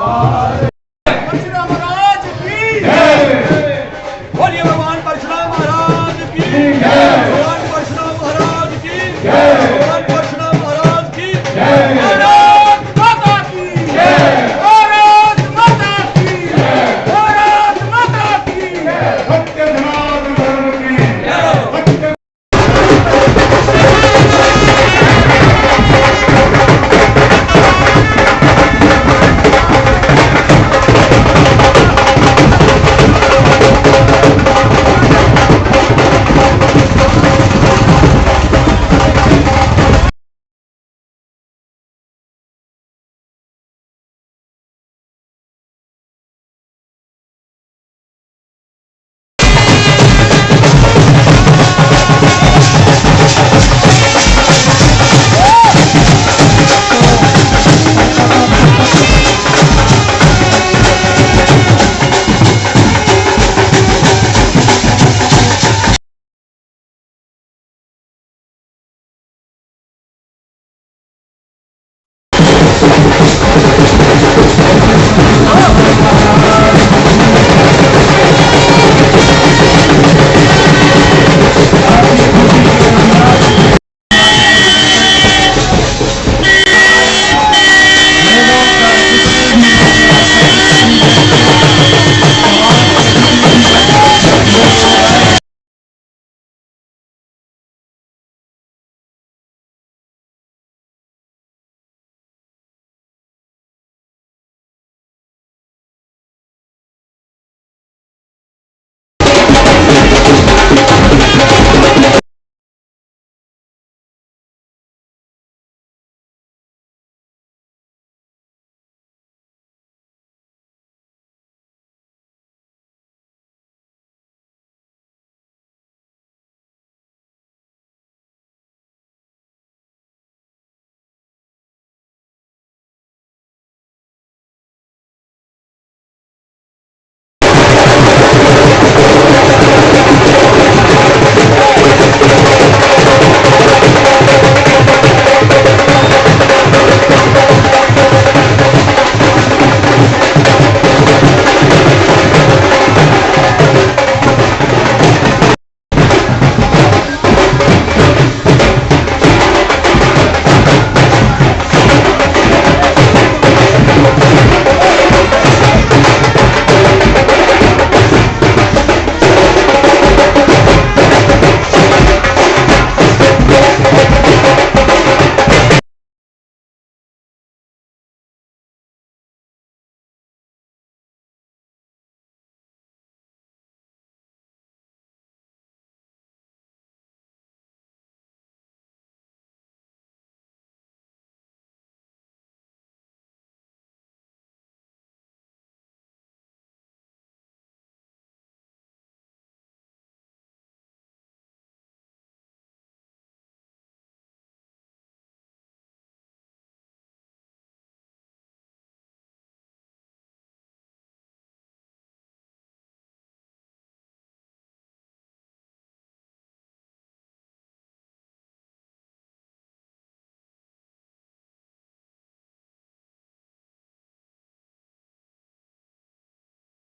परशुराम महाराज की जय। बोलिए भगवान परशुराम महाराज की जय। भगवान परशुराम महाराज की जय। भगवान परशुराम महाराज की जय। भारत माता की जय। भारत माता की जय। भारत माता की जय। सत्य धर्म की जय।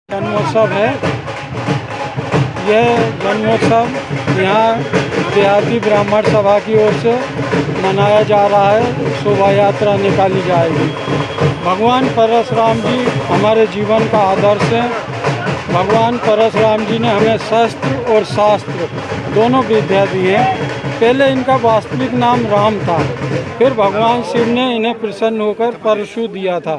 जन्मोत्सव है। यह जन्मोत्सव यहाँ देहाती ब्राह्मण सभा की ओर से मनाया जा रहा है। शोभा यात्रा निकाली जाएगी। भगवान परशुराम जी हमारे जीवन का आदर्श है। भगवान परशुराम जी ने हमें शस्त्र और शास्त्र दोनों विद्या दी है। पहले इनका वास्तविक नाम राम था, फिर भगवान शिव ने इन्हें प्रसन्न होकर परशु दिया था।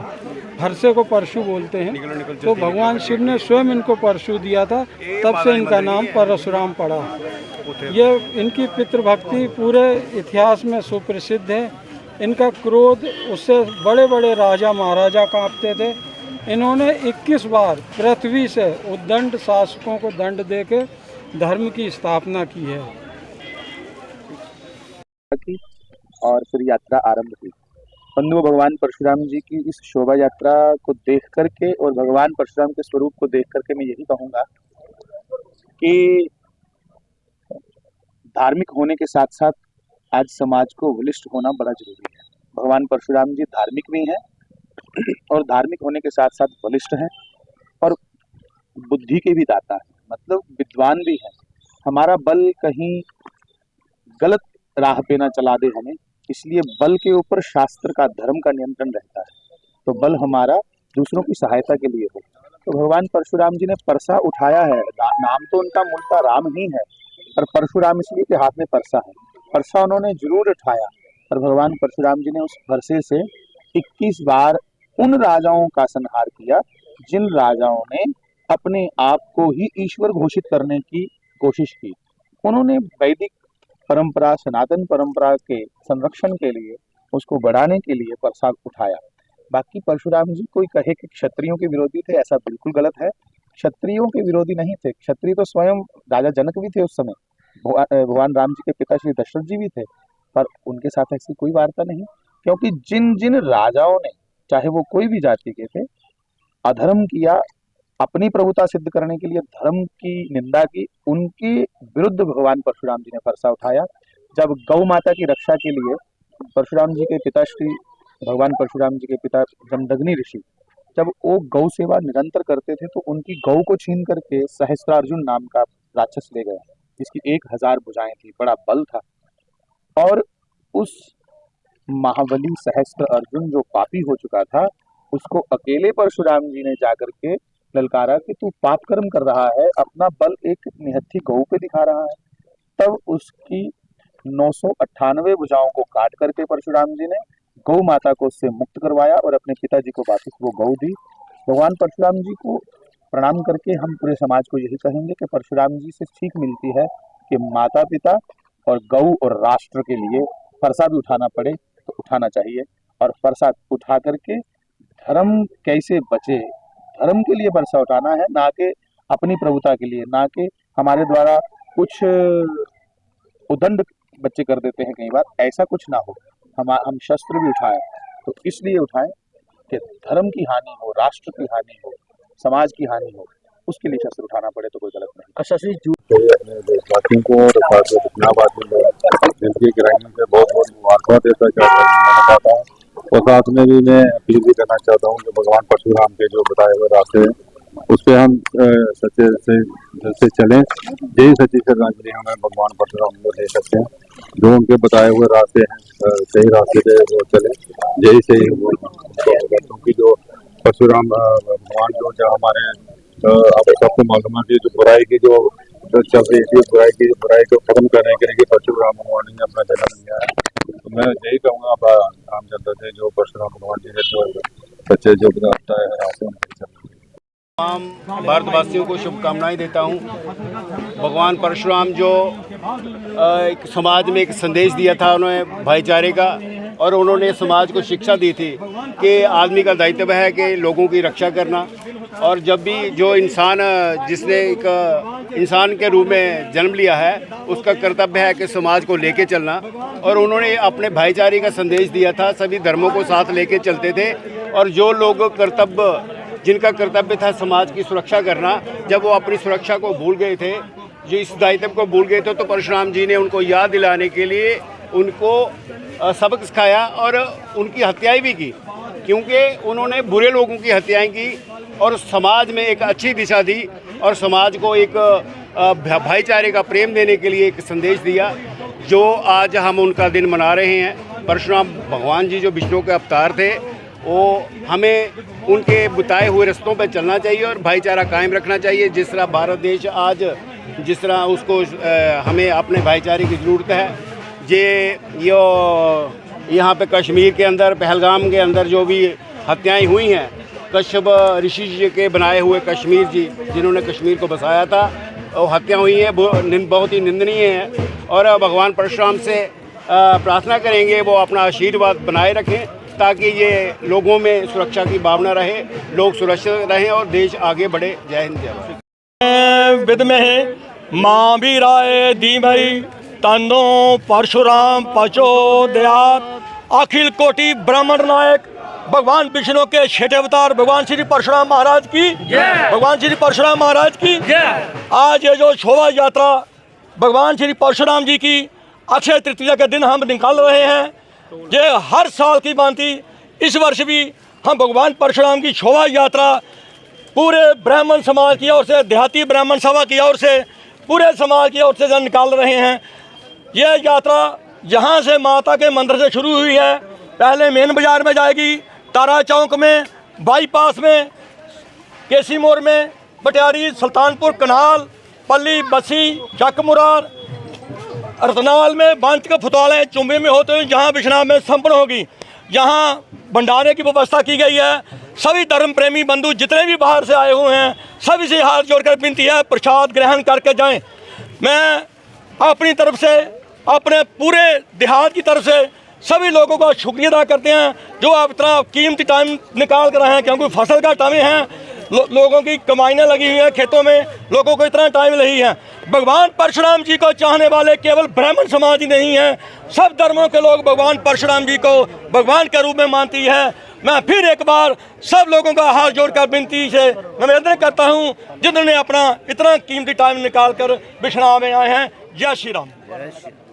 हर्षे को परशु बोलते हैं। तो भगवान शिव ने स्वयं इनको परशु दिया था, तब से इनका नाम परशुराम पड़ा। ये इनकी पितृभक्ति पूरे इतिहास में सुप्रसिद्ध है। इनका क्रोध, उससे बड़े बड़े राजा महाराजा कांपते थे। इन्होंने 21 बार पृथ्वी से उद्दंड शासकों को दंड देके धर्म की स्थापना की है। और फिर यात्रा आरंभ हुई। बंधुओं, भगवान परशुराम जी की इस शोभा यात्रा को देख करके और भगवान परशुराम के स्वरूप को देख करके मैं यही कहूंगा कि धार्मिक होने के साथ साथ आज समाज को बलिष्ठ होना बड़ा जरूरी है। भगवान परशुराम जी धार्मिक भी हैं और धार्मिक होने के साथ साथ बलिष्ठ हैं और बुद्धि के भी दाता हैं, मतलब विद्वान भी हैं। हमारा बल कहीं गलत राह पे ना चला दे हमें, इसलिए बल के ऊपर शास्त्र का, धर्म का नियंत्रण रहता है। तो बल हमारा दूसरों की सहायता के लिए हो। तो भगवान परशुराम जी ने परसा उठाया है। नाम तो उनका मूलतः राम ही है, पर परशुराम इसलिए कि हाथ में परसा है। परसा उन्होंने जरूर उठाया, पर भगवान परशुराम जी ने उस परसे से 21 बार उन राजाओं का संहार किया जिन राजाओं ने अपने आप को ही ईश्वर घोषित करने की कोशिश की। उन्होंने वैदिक परंपरा, सनातन परंपरा के संरक्षण के लिए, उसको बढ़ाने के लिए परसा उठाया। बाकी परशुराम जी कोई कहे कि क्षत्रियों के विरोधी थे, ऐसा बिल्कुल गलत है। क्षत्रियों के विरोधी नहीं थे। क्षत्रिय तो स्वयं राजा जनक भी थे उस समय, भगवान राम जी के पिता श्री दशरथ जी भी थे, पर उनके साथ ऐसी कोई वार्ता नहीं, क्योंकि जिन जिन राजाओं ने, चाहे वो कोई भी जाति के थे, अधर्म किया, अपनी प्रभुता सिद्ध करने के लिए धर्म की निंदा की, उनके विरुद्ध भगवान परशुराम जी ने परसा उठाया। जब गौ माता की रक्षा के लिए परशुराम जी के पिता श्री भगवान परशुराम जी के पिता जमदग्नि ऋषि, जब वो गौ सेवा निरंतर करते थे, तो उनकी गौ को छीन करके सहस्त्रार्जुन नाम का राक्षस ले गया, जिसकी 1000 भुजाएं थी, बड़ा बल था। और उस महाबली सहस्त्र अर्जुन जो पापी हो चुका था, उसको अकेले परशुराम जी ने जाकर के ललकारा कि तू पाप कर्म कर रहा है, अपना बल एक निहत्थी गौ पे दिखा रहा है। तब उसकी 998 भुजाओं को काट करके परशुराम जी ने गौ माता को उससे मुक्त करवाया और अपने पिताजी को वापस वो गौ दी। भगवान परशुराम जी को प्रणाम करके हम पूरे समाज को यही कहेंगे कि परशुराम जी से सीख मिलती है कि माता पिता और गौ और राष्ट्र के लिए परसा भी उठाना पड़े तो उठाना चाहिए, और परसा उठा करके धर्म कैसे बचे, धर्म के लिए परसा उठाना है, ना कि अपनी प्रभुता के लिए, ना कि हमारे द्वारा कुछ उदंड बच्चे कर देते हैं कई बार, ऐसा कुछ ना हो। हम शस्त्र भी उठाएं तो इसलिए उठाएं कि धर्म की हानि हो, राष्ट्र की हानि हो, समाज की हानि हो, उसके लिए शस्त्र उठाना पड़े तो कोई गलत नहीं। अच्छा श्री देशवासियों को और जिनकी ग्रामीण से बहुत बहुत मुबारकबाद देना चाहता हूँ, और साथ में भी मैं अपील भी करना चाहता हूँ कि भगवान परशुराम के जो बताए हुए रास्ते हैं उस पर हम सच्चे से चलें। यही सच्ची श्रद्धांजलि हमें भगवान परशुराम को दे सकते हैं। जो उनके बताए हुए रास्ते हैं, सही रास्ते पे वो चले, यही सही वो, क्योंकि जो परशुराम भगवान जो हमारे आप सबको मालूम है कि जो बुराई की जो चल रही थी, बुराई को खत्म करने के लिए परशुराम भगवान ने अपना जन्म लिया है। तो मैं यही कहूँगा आम जनता से, जो परशुराम भगवान जी ने जो सच्चे जो बताता है रास्ते तमाम भारतवासियों को शुभकामनाएं देता हूं। भगवान परशुराम जो एक समाज में एक संदेश दिया था उन्होंने भाईचारे का, और उन्होंने समाज को शिक्षा दी थी कि आदमी का दायित्व है कि लोगों की रक्षा करना, और जब भी जो इंसान जिसने एक इंसान के रूप में जन्म लिया है उसका कर्तव्य है कि समाज को लेके चलना। और उन्होंने अपने भाईचारे का संदेश दिया था, सभी धर्मों को साथ लेके चलते थे, और जो लोग जिनका कर्तव्य था समाज की सुरक्षा करना, जब वो अपनी सुरक्षा को भूल गए थे, जो इस दायित्व को भूल गए थे, तो परशुराम जी ने उनको याद दिलाने के लिए उनको सबक सिखाया और उनकी हत्याएं भी की, क्योंकि उन्होंने बुरे लोगों की हत्याएं की और समाज में एक अच्छी दिशा दी और समाज को एक भाईचारे का प्रेम देने के लिए एक संदेश दिया, जो आज हम उनका दिन मना रहे हैं। परशुराम भगवान जी जो विष्णु के अवतार थे, वो हमें उनके बताए हुए रास्तों पर चलना चाहिए और भाईचारा कायम रखना चाहिए। जिस तरह भारत देश आज जिस तरह उसको हमें अपने भाईचारे की ज़रूरत है। ये यहाँ पे कश्मीर के अंदर, पहलगाम के अंदर जो भी हत्याएं हुई हैं, कश्यप ऋषि जी के बनाए हुए कश्मीर जी जिन्होंने कश्मीर को बसाया था, वो हत्या हुई हैं, बहुत ही निंदनीय है। और भगवान परशुराम से प्रार्थना करेंगे वो अपना आशीर्वाद बनाए रखें, ताकि ये लोगों में सुरक्षा की भावना रहे, लोग सुरक्षित रहें और देश आगे बढ़े। जय हिंद, जय भारत। विद्महे मां वीराय धीमहि तन्नो परशुराम प्रचोदयात्। अखिल कोटि ब्राह्मण नायक भगवान विष्णु के छठे अवतार भगवान श्री परशुराम महाराज की जय। भगवान श्री परशुराम महाराज की जय। आज ये जो शोभा यात्रा भगवान श्री परशुराम जी की अक्षय तृतीया के दिन हम निकाल रहे हैं, ये हर साल की भांति इस वर्ष भी हम भगवान परशुराम की शोभा यात्रा पूरे ब्राह्मण समाज की ओर से, देहाती ब्राह्मण सभा की ओर से, पूरे समाज की ओर से जन निकाल रहे हैं। ये यात्रा यहाँ से माता के मंदिर से शुरू हुई है। पहले मेन बाज़ार में जाएगी, तारा चौक में, बाईपास में, केसी मोड़ में, पटियारी, सुल्तानपुर, कनाल, पल्ली, बसी, चक मुरार, रतनाल में, बांच के फुतवाले, चुम्बे में होते हुए जहाँ बिश्नाह में संपन्न होगी। यहाँ भंडारे की व्यवस्था की गई है। सभी धर्म प्रेमी बंधु जितने भी बाहर से आए हुए हैं सभी से हाथ जोड़कर विनती है, प्रसाद ग्रहण करके जाएं। मैं अपनी तरफ से, अपने पूरे देहात की तरफ से सभी लोगों का शुक्रिया अदा करते हैं जो आप इतना कीमती टाइम निकाल कर रहे हैं, क्योंकि फसल का टाइम है। लोगों की कमाइयाँ लगी हुई हैं खेतों में, लोगों को इतना टाइम नहीं है। भगवान परशुराम जी को चाहने वाले केवल ब्राह्मण समाज ही नहीं है, सब धर्मों के लोग भगवान परशुराम जी को भगवान के रूप में मानती है। मैं फिर एक बार सब लोगों का हाथ जोड़कर विनती से निवेदन करता हूं, जिन्होंने अपना इतना कीमती टाइम निकाल कर बिश्नाह में आए हैं। जय श्री राम।